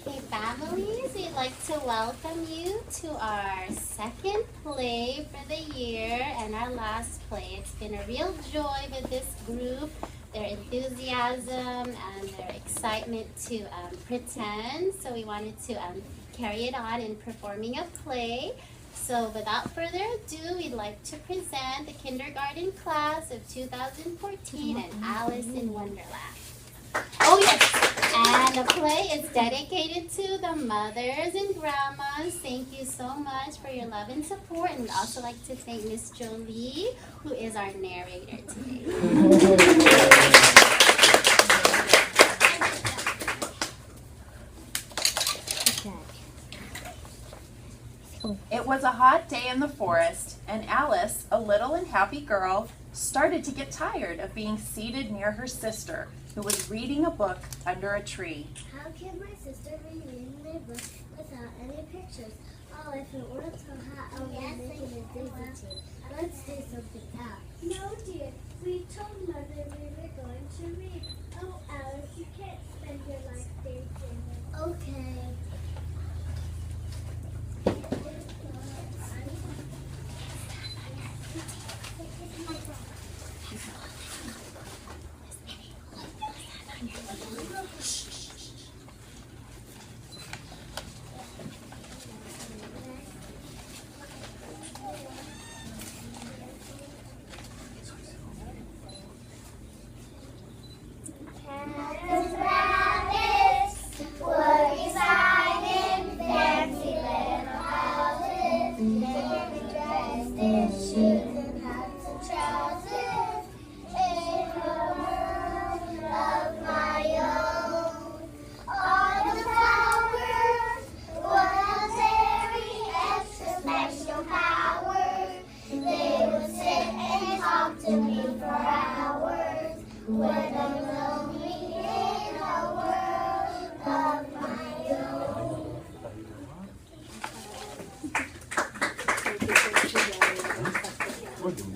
Hey families, we'd like to welcome you to our second play for the year and our last play. It's been a real joy with this group, their enthusiasm and their excitement to pretend. So we wanted to carry it on in performing a play. So without further ado, we'd like to present the kindergarten class of 2014 and Alice in Wonderland. Oh yes, and the play is dedicated to the mothers and grandmas. Thank you so much for your love and support, and we'd also like to thank Miss Jolie, who is our narrator today. It was a hot day in the forest, and Alice, a little and happy girl, started to get tired of being seated near her sister, who was reading a book under a tree. How can my sister be reading a book without any pictures? Oh, if it weren't so hot, I would make it a daisy chain. Let's do something else. No, dear. We told Mother we were going to read. Oh, Alice, you can't spend your life daydreaming. Okay.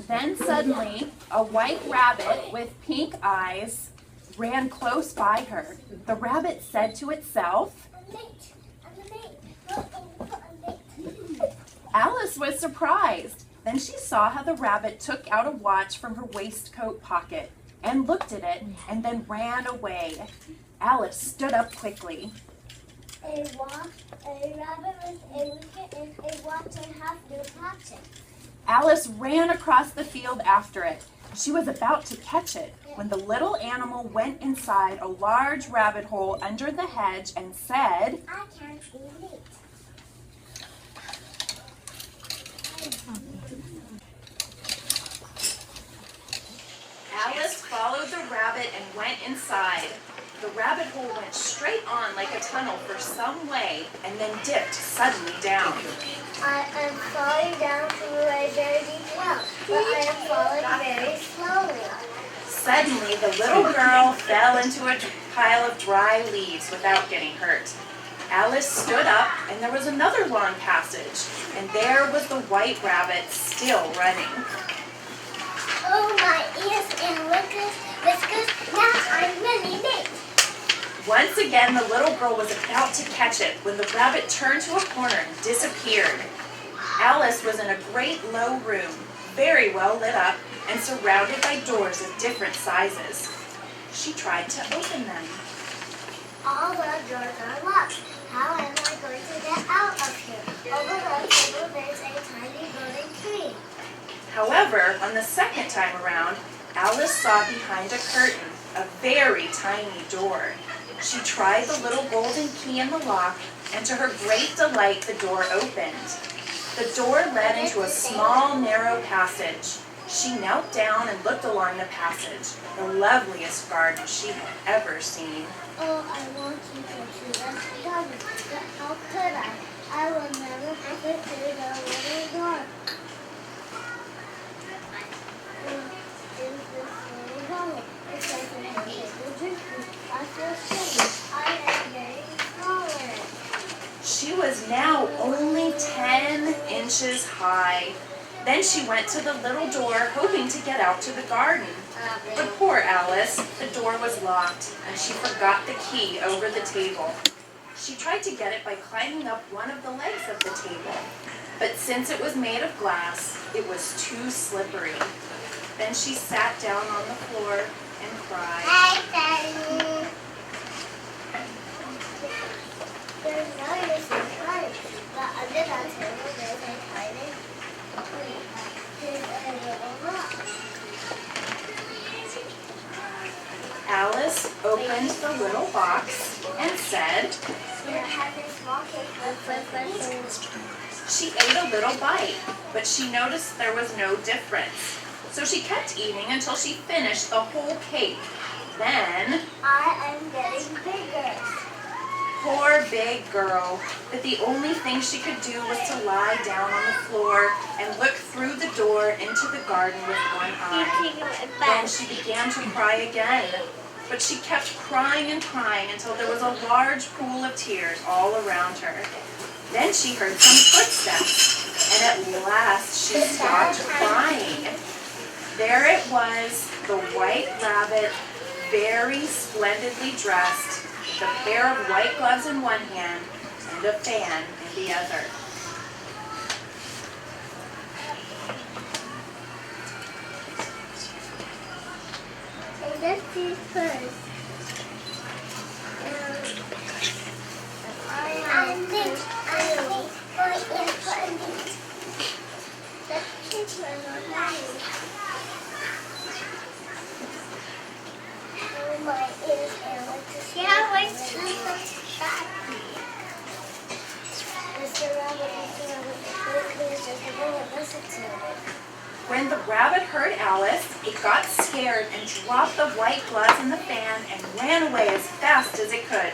Then suddenly, a white rabbit with pink eyes ran close by her. The rabbit said to itself, Alice was surprised. Then she saw how the rabbit took out a watch from her waistcoat pocket and looked at it and then ran away. Alice stood up quickly. A rabbit with a wicket and a watch and half new pocket. Alice ran across the field after it. She was about to catch it when the little animal went inside a large rabbit hole under the hedge and said, I can't be late. Alice followed the rabbit and went inside. The rabbit hole went straight on like a tunnel for some way and then dipped suddenly down. I am falling down through a very deep well, but I am falling very slowly. Suddenly, the little girl fell into a pile of dry leaves without getting hurt. Alice stood up, and there was another long passage, and there was the white rabbit still running. Oh, my ears and whiskers, now I'm really late. Once again, the little girl was about to catch it when the rabbit turned to a corner and disappeared. Alice was in a great low room, very well lit up and surrounded by doors of different sizes. She tried to open them. All the doors are locked. How am I going to get out of here? Over the table there's a tiny golden tree. However, on the second time around, Alice saw behind a curtain a very tiny door. She tried the little golden key in the lock, and to her great delight, the door opened. The door led into a small, narrow passage. She knelt down and looked along the passage, the loveliest garden she had ever seen. Oh, I want to go to the garden, but how could I? I will never fit through the little door. In this little hollow, it doesn't have a drink. I feel safe. I am getting smaller. She was now only 10 inches high. Then she went to the little door, hoping to get out to the garden. But poor Alice, the door was locked, and she forgot the key over the table. She tried to get it by climbing up one of the legs of the table, but since it was made of glass, it was too slippery. Then she sat down on the floor and cried. Hi, Daddy. There's no use in crying, but under that table there's a tiny little rock. Alice opened the little box and said, It has a small cake with she ate a little bite, but she noticed there was no difference. So she kept eating until she finished the whole cake. Then, I am getting bigger. poor big girl, but the only thing she could do was to lie down on the floor and look through the door into the garden with one eye. Then she began to cry again, but she kept crying and crying until there was a large pool of tears all around her. Then she heard some footsteps, and at last she stopped crying. There it was, the white rabbit, very splendidly dressed, with a pair of white gloves in one hand and a fan in the other. And let's see first. I think the picture is nice. Oh my ears and what to see. Yeah, wait till it's back. Mr. Rabbit, please just go and listen to it. When the rabbit heard Alice, it got scared and dropped the white gloves and the fan and ran away as fast as it could.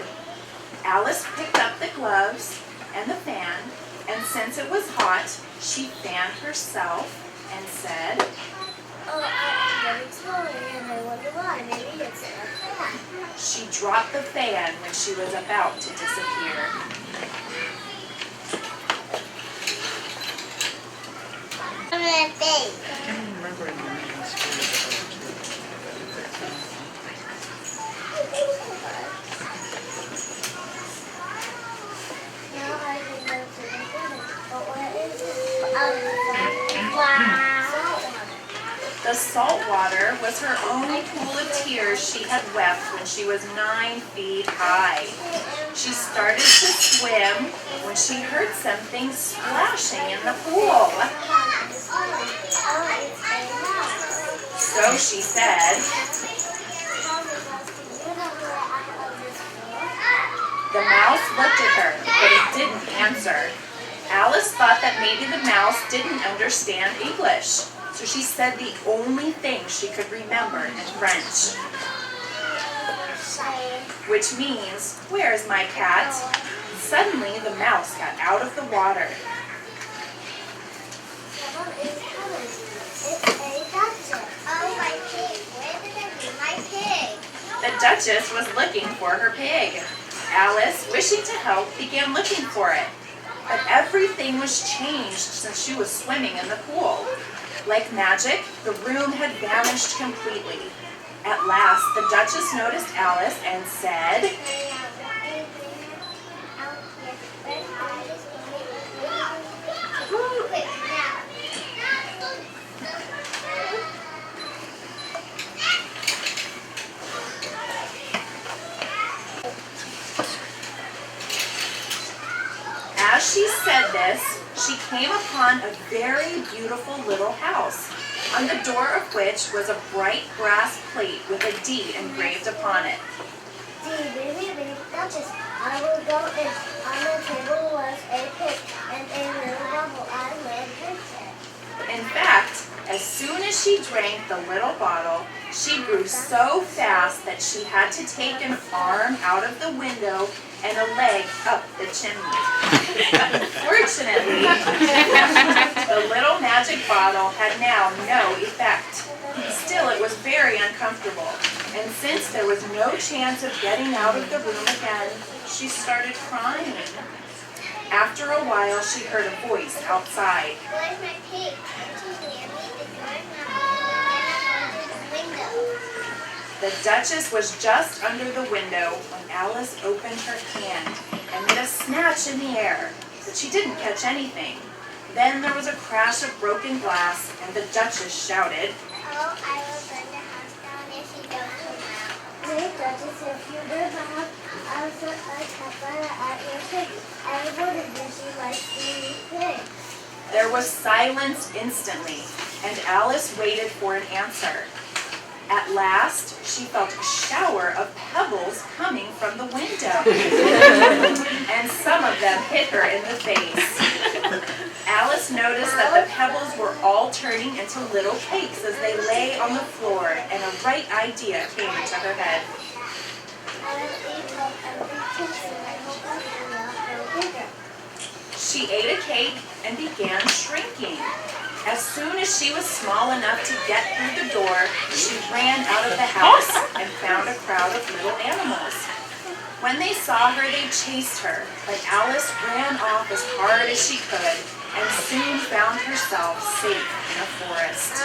Alice picked up the gloves and the fan, and since it was hot, she fanned herself and said, Oh, I am getting slowly and I wonder why. Maybe it's in a fan. she dropped the fan when she was about to disappear. I'm going to bake. I can't remember in the main story. Now I can go to the garden. But what is it? Wow. The salt water was her own pool of tears she had wept when she was 9 feet high. She started to swim when she heard something splashing in the pool. So she said, the mouse looked at her, but it didn't answer. Alice thought that maybe the mouse didn't understand English, so she said the only thing she could remember in French, which means, "Where's my cat?" Suddenly, the mouse got out of the water. Someone is coming. It's a duchess. Oh, my pig. Where did I do my pig? The Duchess was looking for her pig. Alice, wishing to help, began looking for it. But everything was changed since she was swimming in the pool. Like magic, the room had vanished completely. At last, the Duchess noticed Alice and said, as she said this, she came upon a very beautiful little house, on the door of which was a bright brass plate with a D engraved upon it. Duchess, I will go in. On the table was a pig and a little bubble. I will drink it. In fact, as soon as she drank the little bottle, she grew so fast that she had to take an arm out of the window and a leg up the chimney. Unfortunately, the little magic bottle had now no effect. Still, it was very uncomfortable, and since there was no chance of getting out of the room again, she started crying. After a while, she heard a voice outside. Where's my pig? She's near me. The door's not open. The window. The Duchess was just under the window when Alice opened her hand and snatch in the air, but she didn't catch anything. Then there was a crash of broken glass, and the Duchess shouted, "Oh, I will burn the house down if you don't come out." Wait, Duchess, if you burn the house, I'll set a campfire at your pig. Everybody really likes eating pigs. There was silence instantly, and Alice waited for an answer. At last, she felt a shower of pebbles coming from the window, and some of them hit her in the face. Alice noticed that the pebbles were all turning into little cakes as they lay on the floor, and a bright idea came into her head. I will eat up every piece and I hope I will not grow bigger. She ate a cake and began shrinking. As soon as she was small enough to get through the door, she ran out of the house and found a crowd of little animals. When they saw her, they chased her, but Alice ran off as hard as she could and soon found herself safe in a forest.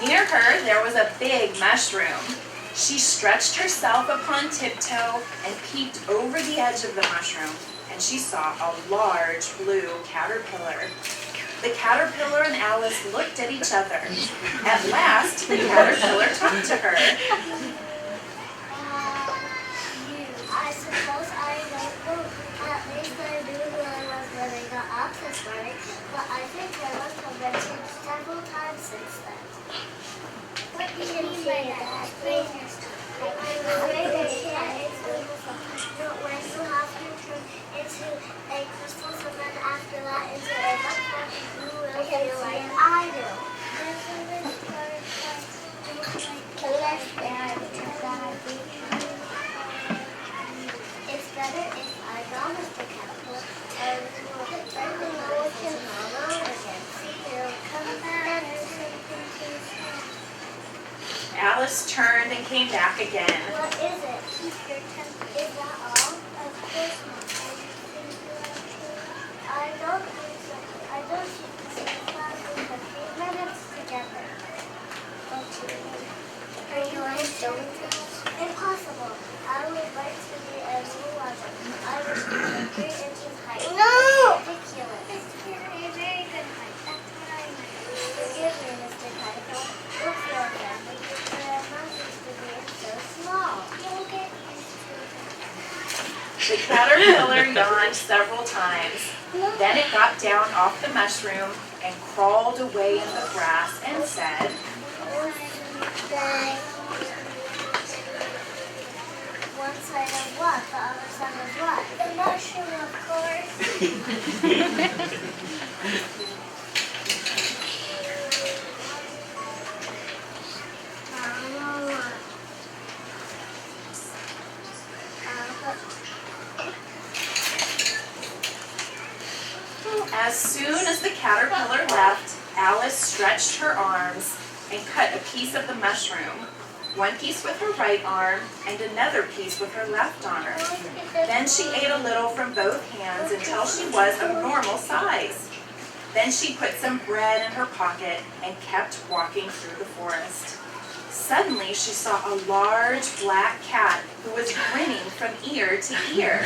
Near her, there was a big mushroom. She stretched herself upon tiptoe and peeked over the edge of the mushroom, and she saw a large blue caterpillar. The caterpillar and Alice looked at each other. At last, the caterpillar talked to her. I suppose I don't know. At least I knew who I was when I got up this morning, but I think I must have been changed several times since then. What do you mean by that? Explain yourself. I'm afraid I can't. No, when you have to turn into a crystal and then after that into a butterfly, you will feel like I do. It's better if I go with the caterpillar and we'll turn the nose into normal again. See, it'll come back. Alice turned and came back again. What is it? Keep your temper. Is that all? Of course not. I don't think so. I don't think the same class in a few minutes together. Okay. Are you on Impossible. I would like to be a new lover. I was 3 inches high. No! Ridiculous. It's a very good height. That's what I meant. Forgive me, Mr. Caterpillar. Don't feel offended. I'm not used to being so small. You'll get used to it. The caterpillar yawned several times. Then it got down off the mushroom and crawled away in the grass and said, One side of what? The other side of what? The mushroom, of As soon as the caterpillar left, Alice stretched her arms and cut a piece of the mushroom, one piece with her right arm and another piece with her left arm. Then she ate a little from both hands until she was of normal size. Then she put some bread in her pocket and kept walking through the forest. Suddenly she saw a large black cat who was grinning from ear to ear.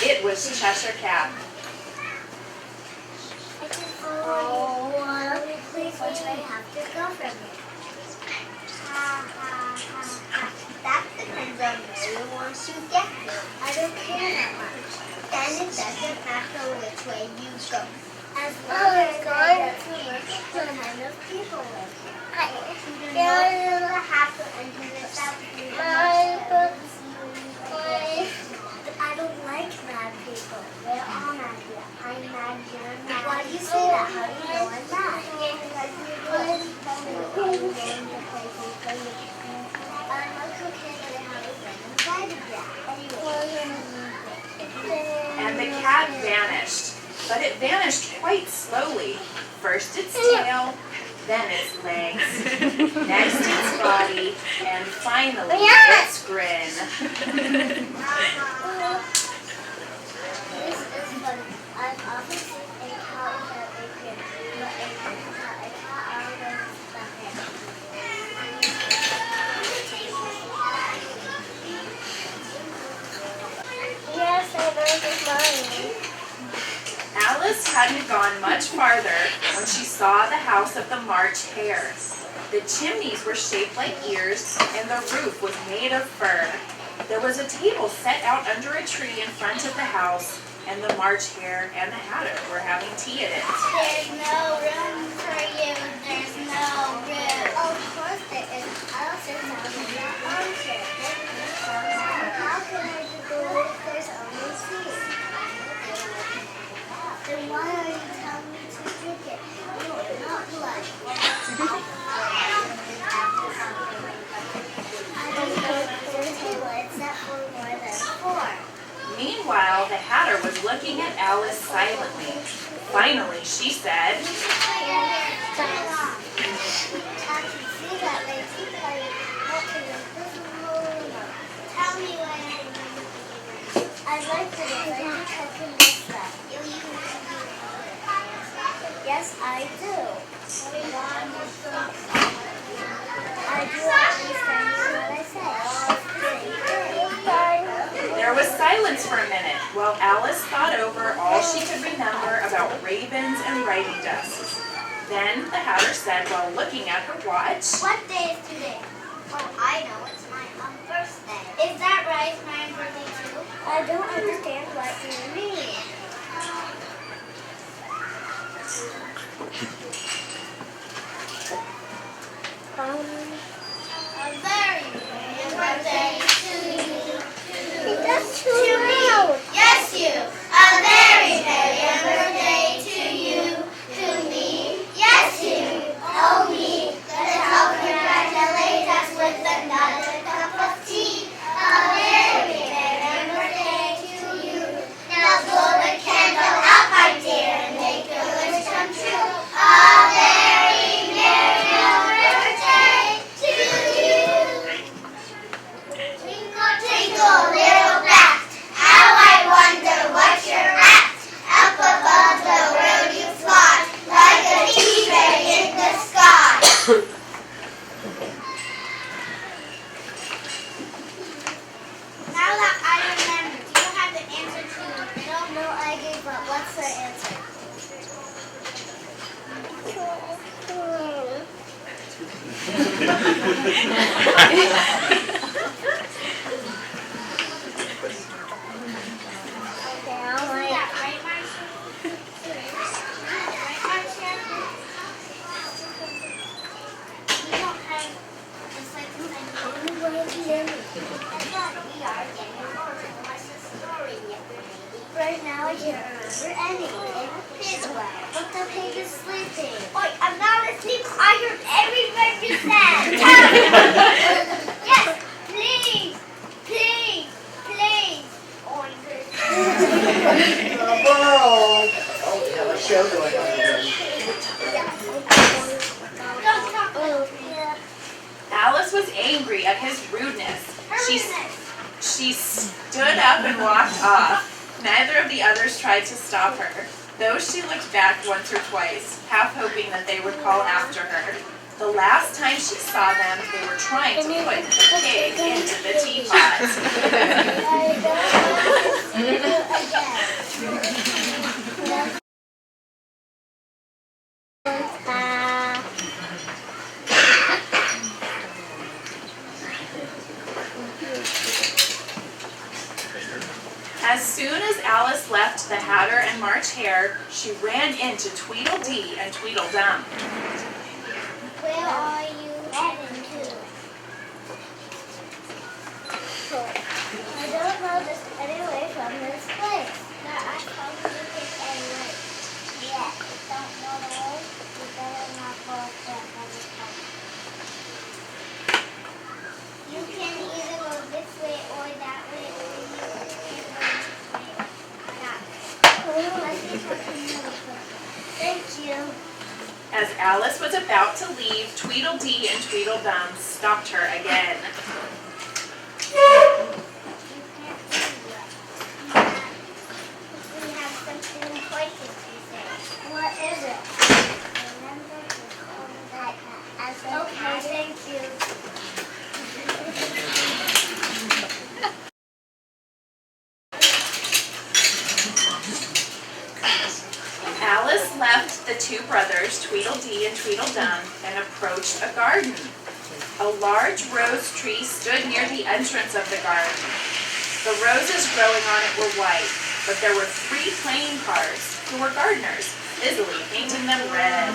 It was Cheshire Cat. Oh, please, what do I have to go from here? That depends on where you want to get to. I don't care that much. Then it doesn't matter which way you go. As long as I get to look at what kind of people live here. You don't have to enter this out. But I don't like mad people. They're all mad here. I'm mad, you're mad. Why do you say that? How do you know I'm mad? I'm a cookie, but I haven't been invited yet. And the cat vanished, but it vanished quite slowly. First its tail, then its legs, next its body, and finally its grin. This is funny. I've Alice hadn't gone much farther when she saw the house of the March Hare. The chimneys were shaped like ears, and the roof was made of fur. There was a table set out under a tree in front of the house, and the March Hare and the Hatter were having tea at it. There's no room for you. There's no room. Of course there is. Alice is down in that armchair. How can I go if there's only tea? Then why are you telling me to drink it? You are not blood. I don't know if there's a table except for more than 4. Meanwhile, the Hatter was looking at Alice silently. Finally, she said, I can see that they keep like walking invisible remote. Tell me when I'd like to know if I can guess that. Yes, I do. I do understand what I say. There was silence for a minute while Alice thought over all she could remember about ravens and writing desks. Then the Hatter said while looking at her watch, What day is today? Oh, I know. It's my birthday. Is that right? It's my birthday too? I don't understand what you mean. A very big birthday to you. That's too loud. Yes, you. A very big birthday to you. To me. Yes, you. Oh, me. Let's all congratulate us with another cup of tea. A very big birthday to you. Now blow the candle out, my dear, and make your wish come true. A very merry birthday to you. Twinkle, twinkle, little bat, how I wonder what you're at. Up above the world you fly, like a eagle in the sky. Now that I remember, do you have the answer to the riddle? No, I gave up. What's the answer? Okay, I'll wait. Right, Marcia? Right, Marcia? We don't have the slightest idea. I thought we are getting older. What's the story, right now I can't remember anything. His way. But the pig is sleeping. Wait, I'm not asleep. I heard every word you said. Yes, please. Please. Please. Oh, we have a show going on here. Don't talk. Alice was angry at his rudeness. She stood up and walked off. Neither of the others tried to stop her, though she looked back once or twice, half hoping that they would call after her. The last time she saw them, they were trying to put the pig into the teapot. As soon as Alice left the Hatter and March Hare, she ran into Tweedledee and Tweedledum. Where are you heading to? I don't know this anyway from this place. No, I probably take any way. Yeah, don't know the way. You better not go up there every time. You can either go this way or that way, or you can go this way or that way. Let's see if I can move it. Thank you. As Alice was about to leave, Tweedledee and Tweedledum stopped her again. We have something important to say. What is it? Remember to call that as a okay, thank you. the two brothers, Tweedledee and Tweedledum, and approached a garden. A large rose tree stood near the entrance of the garden. The roses growing on it were white, but there were 3 playing cards who were gardeners, busily painting them red.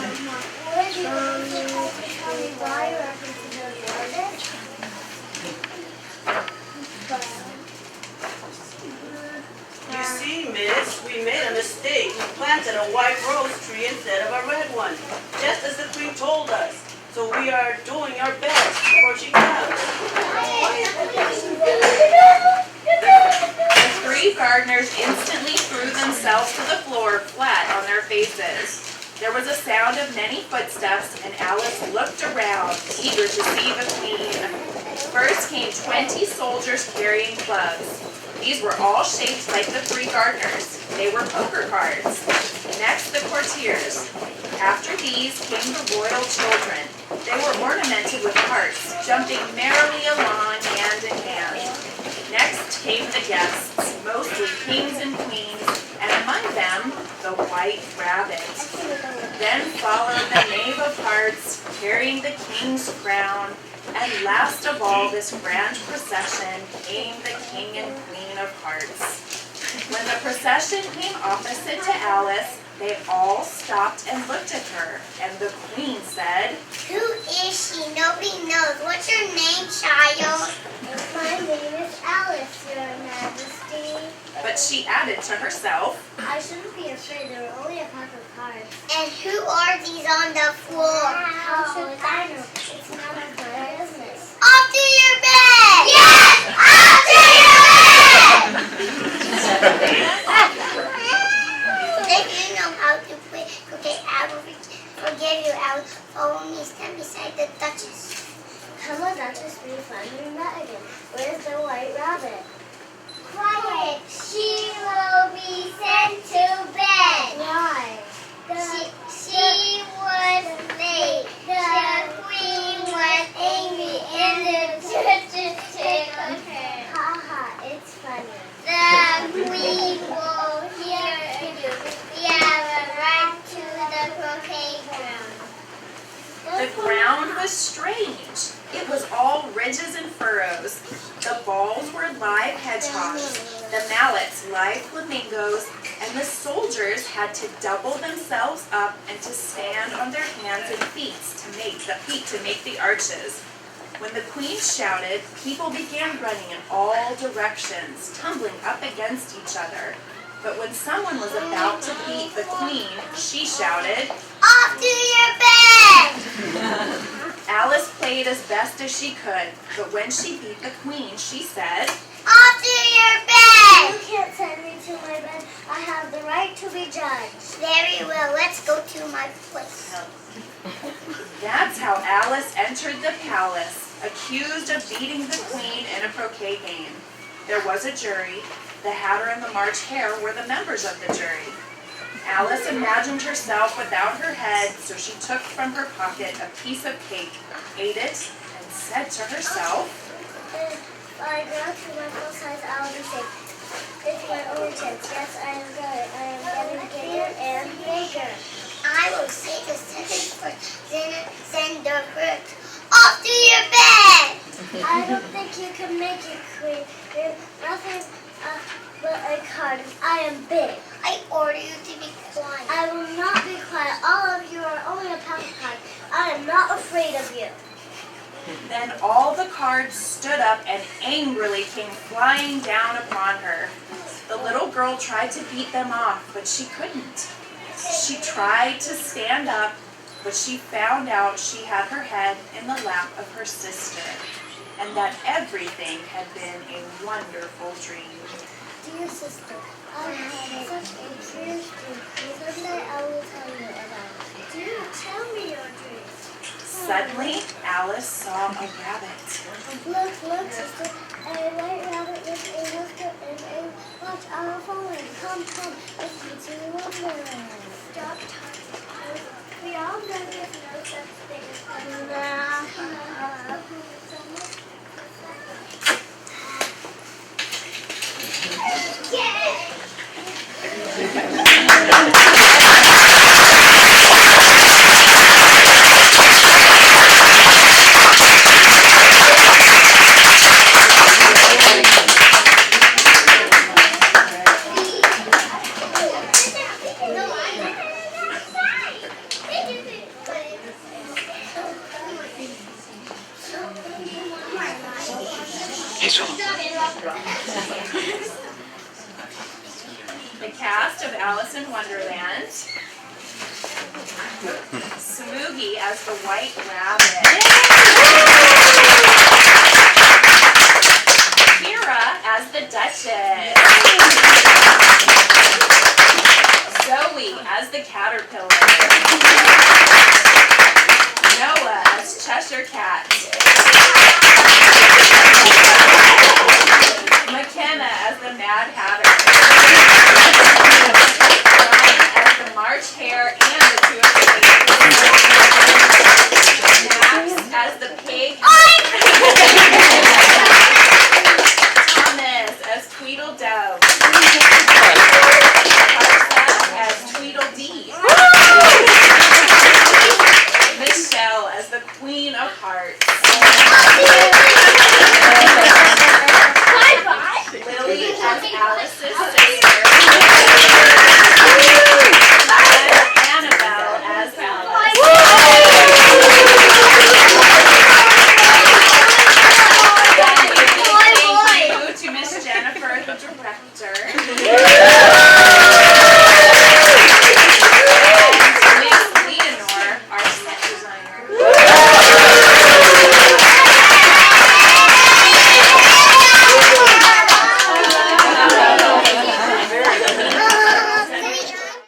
You see, miss, we made a mistake. We planted a white rose tree instead of a red one, just as the queen told us. So we are doing our best before she comes. The 3 gardeners instantly threw themselves to the floor flat on their faces. There was a sound of many footsteps, and Alice looked around, eager to see the queen. First came 20 soldiers carrying clubs. These were all shaped like the 3 gardeners. They were poker cards. Next, the courtiers. After these came the royal children. They were ornamented with hearts, jumping merrily along hand in hand. Next came the guests, mostly kings and queens, and among them, the white rabbit. Then followed the knave of hearts, carrying the king's crown, and last of all this grand procession came the king and queen of hearts. When the procession came opposite to Alice, they all stopped and looked at her, and the queen said, Who is she? Nobody knows. What's your name, child? My name is Alice, Your Majesty. but she added to herself, I shouldn't be afraid. There are only a pack of cards. And who are these on the floor? How should I know? It's none of my business. Off to your bed! Yes! Off to your bed! If you know how to play croquet, I will forgive you. I will follow me, stand beside the Duchess. Come on, Duchess, be fun. We met again. Where's the white rabbit? Quiet. She will be sent to bed. Why? She was late. The queen was angry and the Duchess took her. Ha ha, it's funny. The queen will hear you. We have a right to the croquet ground. the ground was strange. It was all ridges and furrows. The balls were live hedgehogs, the mallets live flamingos, and the soldiers had to double themselves up and to stand on their hands and feet to make the arches. When the queen shouted, people began running in all directions, tumbling up against each other. But when someone was about to beat the queen, she shouted, Off to your bed! Alice played as best as she could, but when she beat the queen, she said, Off to your bed! You can't send me to my bed. I have the right to be judged. Very well. Let's go to my place. That's how Alice entered the palace, accused of beating the queen in a croquet game. There was a jury. The Hatter and the March Hare were the members of the jury. Alice imagined herself without her head, so she took from her pocket a piece of cake, ate it, and said to herself, If I grow to my full size, I'll be safe. It's my only chance. Yes, I am growing. I am getting bigger and bigger. I will say the sentence for send the fruit. Off to your bed! I don't think you can make it, Queen. You're nothing but a card. I am big. I order you to be quiet. I will not be quiet. All of you are only a pack of cards. I am not afraid of you. Then all the cards stood up and angrily came flying down upon her. The little girl tried to beat them off, but she couldn't. She tried to stand up, but she found out she had her head in the lap of her sister, and that everything had been a wonderful dream. Dear sister, I had such a curious dream. Someday I will tell you about it. Do tell me your dream. Suddenly, Alice saw a rabbit. Look, sister. A white rabbit with a whisker and a watch are following. Come, let's go to Wonderland. Stop talking. We all know there's no such thing as Wonderland. Yeah! The cast of Alice in Wonderland. Smoogie as the White Rabbit. Kira as the Duchess. Zoe as the Caterpillar. Noah as Cheshire Cat. McKenna as the Mad Hatter.